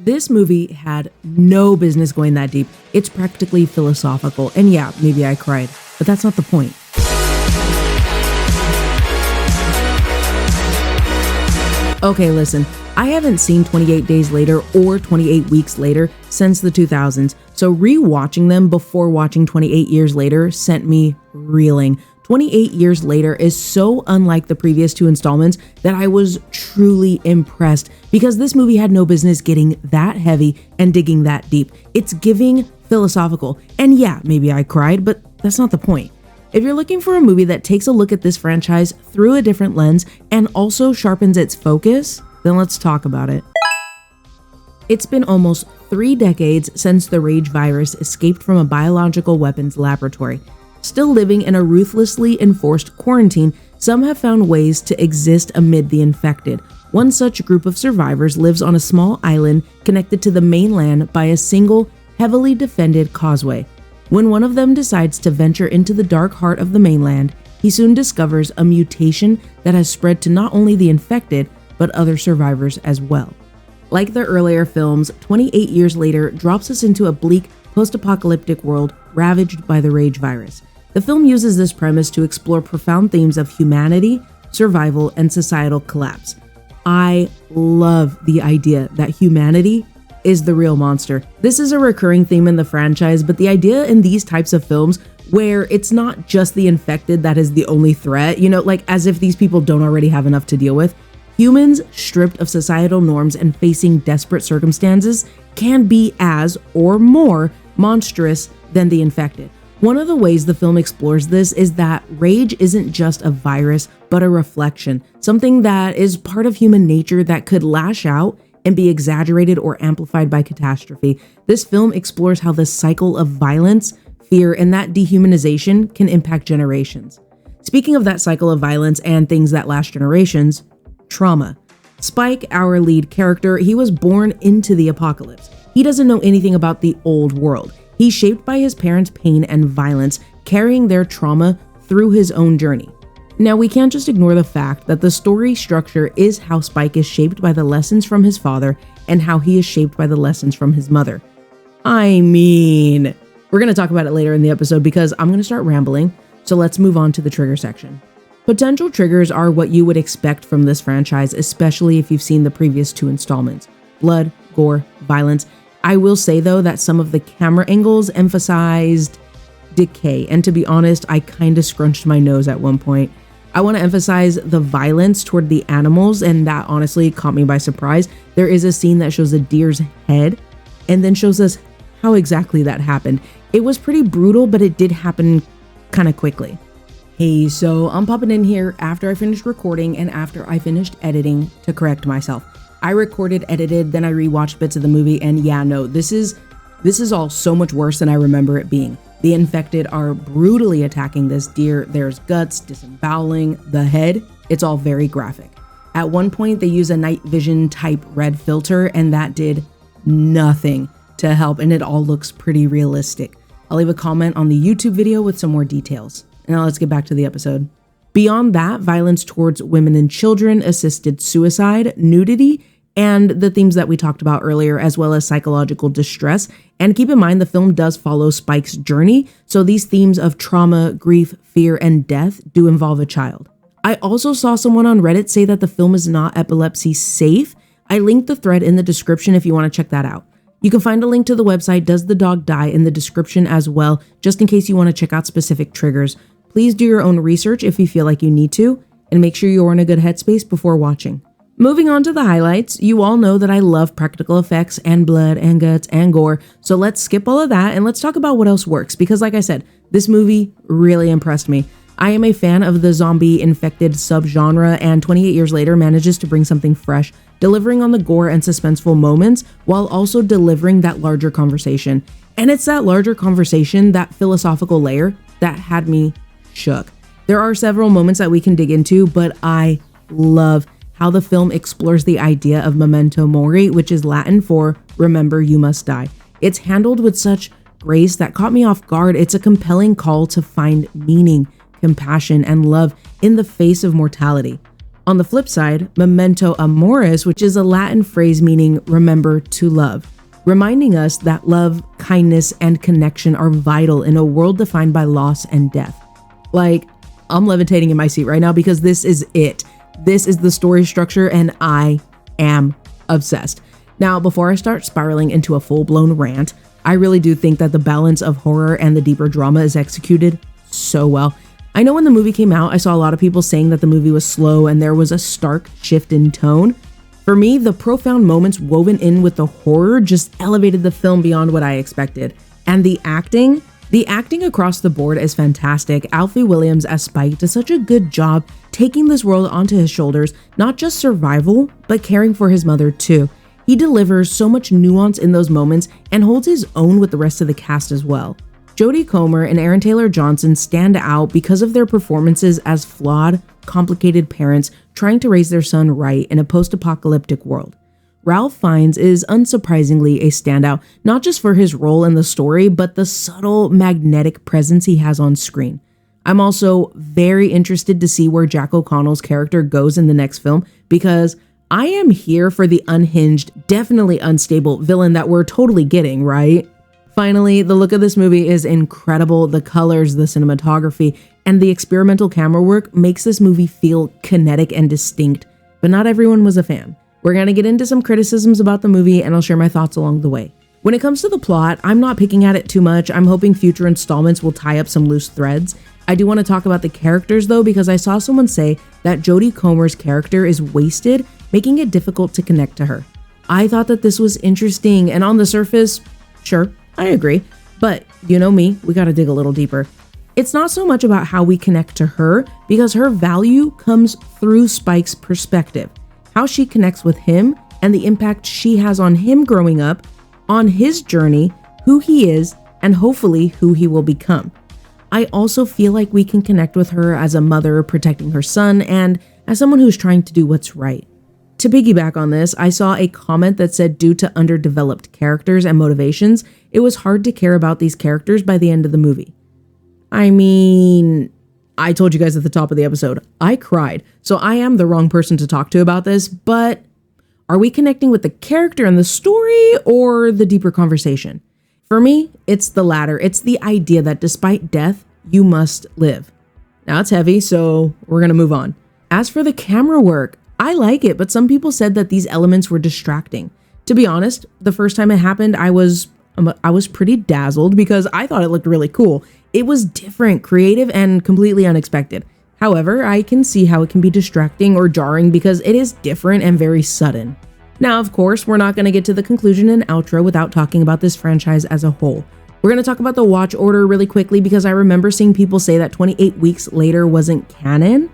This movie had no business going that deep. It's practically philosophical. And yeah, maybe I cried, but that's not the point. Okay, listen, I haven't seen 28 Days Later or 28 Weeks Later since the 2000s, so rewatching them before watching 28 Years Later sent me reeling. 28 Years Later is so unlike the previous two installments that I was truly impressed because this movie had no business getting that heavy and digging that deep. It's giving philosophical, and yeah, maybe I cried, but that's not the point. If you're looking for a movie that takes a look at this franchise through a different lens and also sharpens its focus, then let's talk about it. It's been almost 3 decades since the Rage virus escaped from a biological weapons laboratory. Still living in a ruthlessly enforced quarantine, some have found ways to exist amid the infected. One such group of survivors lives on a small island connected to the mainland by a single, heavily defended causeway. When one of them decides to venture into the dark heart of the mainland, he soon discovers a mutation that has spread to not only the infected, but other survivors as well. Like the earlier films, 28 Years Later drops us into a bleak, post-apocalyptic world ravaged by the Rage virus. The film uses this premise to explore profound themes of humanity, survival, and societal collapse. I love the idea that humanity is the real monster. This is a recurring theme in the franchise, but the idea in these types of films where it's not just the infected that is the only threat, like as if these people don't already have enough to deal with. Humans stripped of societal norms and facing desperate circumstances can be as or more monstrous than the infected. One of the ways the film explores this is that rage isn't just a virus, but a reflection, something that is part of human nature that could lash out and be exaggerated or amplified by catastrophe. This film explores how the cycle of violence, fear, and that dehumanization can impact generations. Speaking of that cycle of violence and things that last generations, trauma. Spike, our lead character, he was born into the apocalypse. He doesn't know anything about the old world. He's shaped by his parents' pain and violence, carrying their trauma through his own journey. Now, we can't just ignore the fact that the story structure is how Spike is shaped by the lessons from his father and how he is shaped by the lessons from his mother. I mean, we're going to talk about it later in the episode because I'm going to start rambling, so let's move on to the trigger section. Potential triggers are what you would expect from this franchise, especially if you've seen the previous 2 installments. Blood, gore, violence. I will say though that some of the camera angles emphasized decay, and to be honest, I kind of scrunched my nose at one point. I want to emphasize the violence toward the animals, and that honestly caught me by surprise. There is a scene that shows a deer's head and then shows us how exactly that happened. It was pretty brutal, but it did happen kind of quickly. Hey, so I'm popping in here after I finished recording and after I finished editing to correct myself. I recorded, edited, then I rewatched bits of the movie, and yeah, no, this is all so much worse than I remember it being. The infected are brutally attacking this deer. There's guts, disemboweling, the head. It's all very graphic. At one point, they use a night vision type red filter, and that did nothing to help, and it all looks pretty realistic. I'll leave a comment on the YouTube video with some more details. Now let's get back to the episode. Beyond that, violence towards women and children, assisted suicide, nudity, and the themes that we talked about earlier, as well as psychological distress. And keep in mind, the film does follow Spike's journey, so these themes of trauma, grief, fear, and death do involve a child. I also saw someone on Reddit say that the film is not epilepsy safe. I linked the thread in the description if you want to check that out. You can find a link to the website Does the Dog Die in the description as well, just in case you want to check out specific triggers. Please do your own research if you feel like you need to, and make sure you're in a good headspace before watching. Moving on to the highlights, you all know that I love practical effects and blood and guts and gore, so let's skip all of that and let's talk about what else works, because like I said, this movie really impressed me. I am a fan of the zombie-infected subgenre, and 28 Years Later manages to bring something fresh, delivering on the gore and suspenseful moments, while also delivering that larger conversation. And it's that larger conversation, that philosophical layer, that had me shook. There are several moments that we can dig into, but I love how the film explores the idea of memento mori, which is Latin for remember you must die. It's handled with such grace that caught me off guard. It's a compelling call to find meaning, compassion, and love in the face of mortality. On the flip side, memento amoris, which is a Latin phrase meaning remember to love, reminding us that love, kindness, and connection are vital in a world defined by loss and death. Like, I'm levitating in my seat right now because this is it. This is the story structure and I am obsessed. Now, before I start spiraling into a full-blown rant, I really do think that the balance of horror and the deeper drama is executed so well. I know when the movie came out, I saw a lot of people saying that the movie was slow and there was a stark shift in tone. For me, the profound moments woven in with the horror just elevated the film beyond what I expected. And the acting across the board is fantastic. Alfie Williams as Spike does such a good job taking this world onto his shoulders, not just survival, but caring for his mother too. He delivers so much nuance in those moments and holds his own with the rest of the cast as well. Jodie Comer and Aaron Taylor Johnson stand out because of their performances as flawed, complicated parents trying to raise their son right in a post-apocalyptic world. Ralph Fiennes is unsurprisingly a standout, not just for his role in the story, but the subtle, magnetic presence he has on screen. I'm also very interested to see where Jack O'Connell's character goes in the next film, because I am here for the unhinged, definitely unstable villain that we're totally getting, right? Finally, the look of this movie is incredible. The colors, the cinematography, and the experimental camera work makes this movie feel kinetic and distinct, but not everyone was a fan. We're going to get into some criticisms about the movie and I'll share my thoughts along the way. When it comes to the plot, I'm not picking at it too much. I'm hoping future installments will tie up some loose threads. I do want to talk about the characters though, because I saw someone say that Jodie Comer's character is wasted, making it difficult to connect to her. I thought that this was interesting, and on the surface, sure, I agree, but you know me, we gotta dig a little deeper. It's not so much about how we connect to her, because her value comes through Spike's perspective, how she connects with him and the impact she has on him growing up, on his journey, who he is, and hopefully who he will become. I also feel like we can connect with her as a mother protecting her son and as someone who's trying to do what's right. To piggyback on this, I saw a comment that said due to underdeveloped characters and motivations, it was hard to care about these characters by the end of the movie. I mean, I told you guys at the top of the episode, I cried, so I am the wrong person to talk to about this, but are we connecting with the character and the story or the deeper conversation? For me, it's the latter. It's the idea that despite death, you must live. Now it's heavy, so we're gonna move on. As for the camera work, I like it, but some people said that these elements were distracting. To be honest, the first time it happened, I was pretty dazzled because I thought it looked really cool. It was different, creative, and completely unexpected. However, I can see how it can be distracting or jarring because it is different and very sudden. Now, of course, we're not going to get to the conclusion and outro without talking about this franchise as a whole. We're going to talk about the watch order really quickly because I remember seeing people say that 28 weeks later wasn't canon.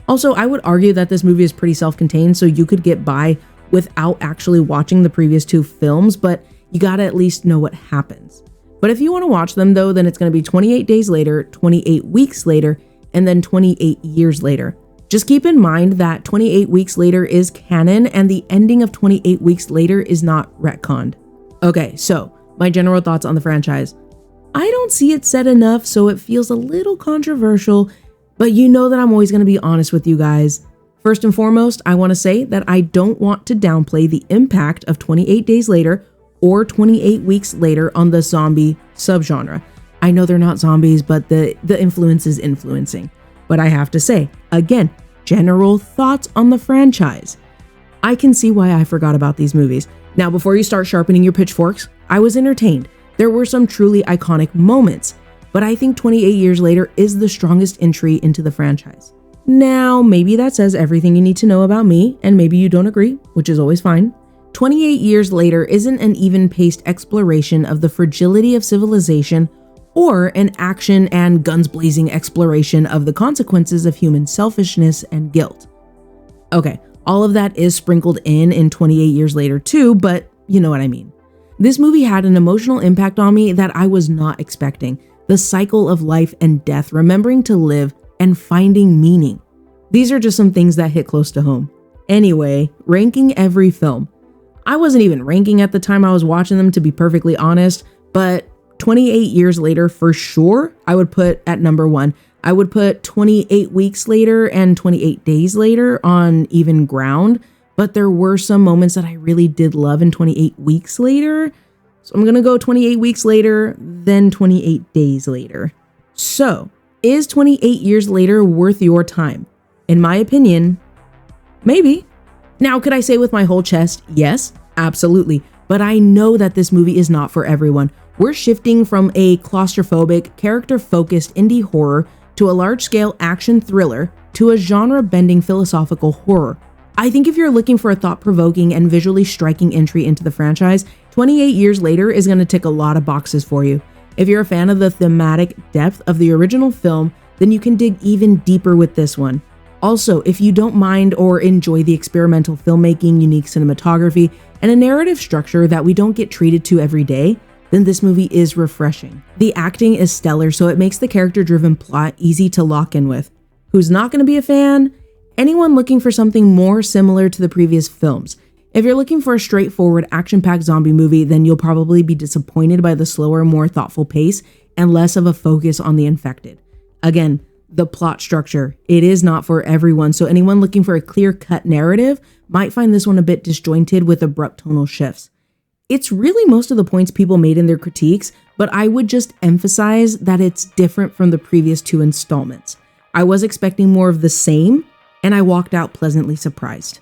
Also, I would argue that this movie is pretty self-contained, so you could get by without actually watching the previous two films, but you gotta at least know what happens. But if you want to watch them though, then it's going to be 28 days later, 28 weeks later, and then 28 years later. Just keep in mind that 28 weeks later is canon and the ending of 28 weeks later is not retconned. Okay, so my general thoughts on the franchise. I don't see it said enough, so it feels a little controversial, but you know that I'm always going to be honest with you guys. First and foremost, I want to say that I don't want to downplay the impact of 28 days later or 28 weeks later on the zombie subgenre. I know they're not zombies, but the influence is influencing. But I have to say, again, general thoughts on the franchise. I can see why I forgot about these movies. Now, before you start sharpening your pitchforks, I was entertained. There were some truly iconic moments, but I think 28 years later is the strongest entry into the franchise. Now, maybe that says everything you need to know about me, and maybe you don't agree, which is always fine. 28 years later isn't an even-paced exploration of the fragility of civilization or an action and guns-blazing exploration of the consequences of human selfishness and guilt. Okay, all of that is sprinkled in 28 years later too, but you know what I mean. This movie had an emotional impact on me that I was not expecting. The cycle of life and death, remembering to live, and finding meaning. These are just some things that hit close to home. Anyway, ranking every film. I wasn't even ranking at the time I was watching them, to be perfectly honest, but 28 years later, for sure, I would put at number 1. I would put 28 weeks later and 28 days later on even ground, but there were some moments that I really did love in 28 weeks later. So I'm gonna go 28 weeks later, then 28 days later. So, is 28 years later worth your time? In my opinion, maybe. Now, could I say with my whole chest, yes, absolutely. But I know that this movie is not for everyone. We're shifting from a claustrophobic, character-focused indie horror to a large-scale action thriller to a genre-bending philosophical horror. I think if you're looking for a thought-provoking and visually striking entry into the franchise, 28 years later is going to tick a lot of boxes for you. If you're a fan of the thematic depth of the original film, then you can dig even deeper with this one. Also, if you don't mind or enjoy the experimental filmmaking, unique cinematography, and a narrative structure that we don't get treated to every day, then this movie is refreshing. The acting is stellar, so it makes the character-driven plot easy to lock in with. Who's not going to be a fan? Anyone looking for something more similar to the previous films. If you're looking for a straightforward, action-packed zombie movie, then you'll probably be disappointed by the slower, more thoughtful pace and less of a focus on the infected. Again, the plot structure, it is not for everyone, so anyone looking for a clear-cut narrative might find this one a bit disjointed with abrupt tonal shifts. It's really most of the points people made in their critiques, but I would just emphasize that it's different from the previous two installments. I was expecting more of the same, and I walked out pleasantly surprised.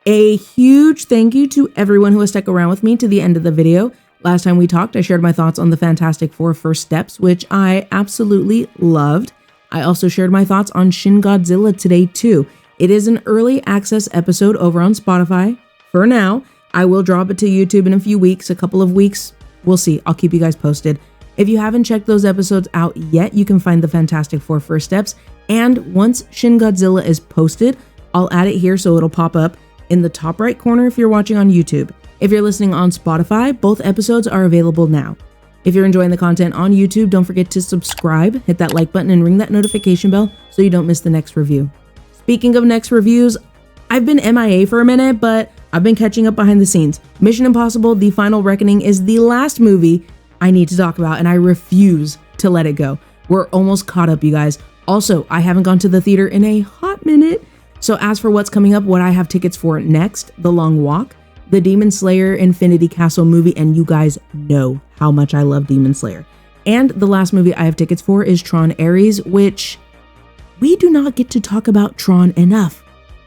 A huge thank you to everyone who has stuck around with me to the end of the video. Last time we talked, I shared my thoughts on the Fantastic Four First Steps, which I absolutely loved. I also shared my thoughts on Shin Godzilla today too. It is an early access episode over on Spotify. For now, I will drop it to YouTube in a few weeks, a couple of weeks. We'll see. I'll keep you guys posted. If you haven't checked those episodes out yet, you can find the Fantastic Four First Steps. And once Shin Godzilla is posted, I'll add it here so it'll pop up in the top right corner if you're watching on YouTube. If you're listening on Spotify, both episodes are available now. If you're enjoying the content on YouTube, don't forget to subscribe, hit that like button, and ring that notification bell so you don't miss the next review. Speaking of next reviews, I've been MIA for a minute, but I've been catching up behind the scenes. Mission Impossible: The Final Reckoning is the last movie I need to talk about, and I refuse to let it go. We're almost caught up, you guys. Also, I haven't gone to the theater in a hot minute. So as for what's coming up, what I have tickets for next, The Long Walk, the Demon Slayer Infinity Castle movie, and you guys know how much I love Demon Slayer. And the last movie I have tickets for is Tron Ares, which we do not get to talk about Tron enough,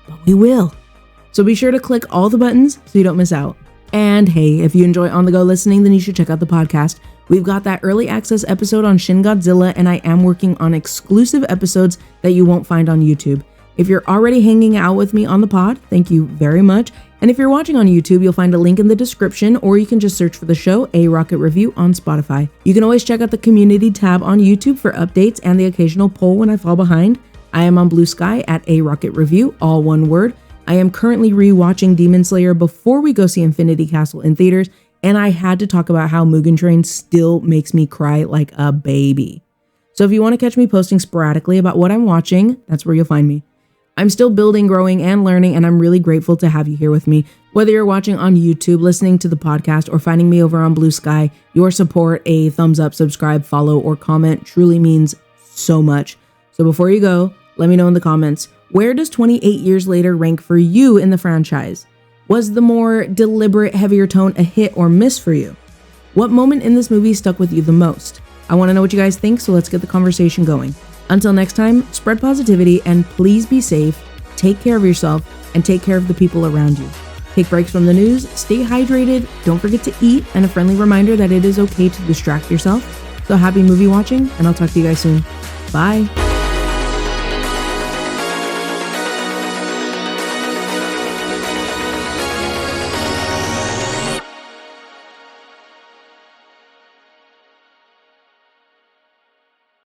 but we will. So be sure to click all the buttons so you don't miss out. And hey, if you enjoy On The Go listening, then you should check out the podcast. We've got that early access episode on Shin Godzilla, and I am working on exclusive episodes that you won't find on YouTube. If you're already hanging out with me on the pod, thank you very much. And if you're watching on YouTube, you'll find a link in the description, or you can just search for the show, A Rocket Review, on Spotify. You can always check out the community tab on YouTube for updates and the occasional poll when I fall behind. I am on Blue Sky at A Rocket Review, all one word. I am currently rewatching Demon Slayer before we go see Infinity Castle in theaters, and I had to talk about how Mugen Train still makes me cry like a baby. So if you want to catch me posting sporadically about what I'm watching, that's where you'll find me. I'm still building, growing, and learning, and I'm really grateful to have you here with me. Whether you're watching on YouTube, listening to the podcast, or finding me over on Blue Sky, your support, a thumbs up, subscribe, follow, or comment truly means so much. So before you go, let me know in the comments, where does 28 years later rank for you in the franchise? Was the more deliberate, heavier tone a hit or miss for you? What moment in this movie stuck with you the most? I want to know what you guys think, so let's get the conversation going. Until next time, spread positivity and please be safe, take care of yourself, and take care of the people around you. Take breaks from the news, stay hydrated, don't forget to eat, and a friendly reminder that it is okay to distract yourself. So happy movie watching, and I'll talk to you guys soon. Bye!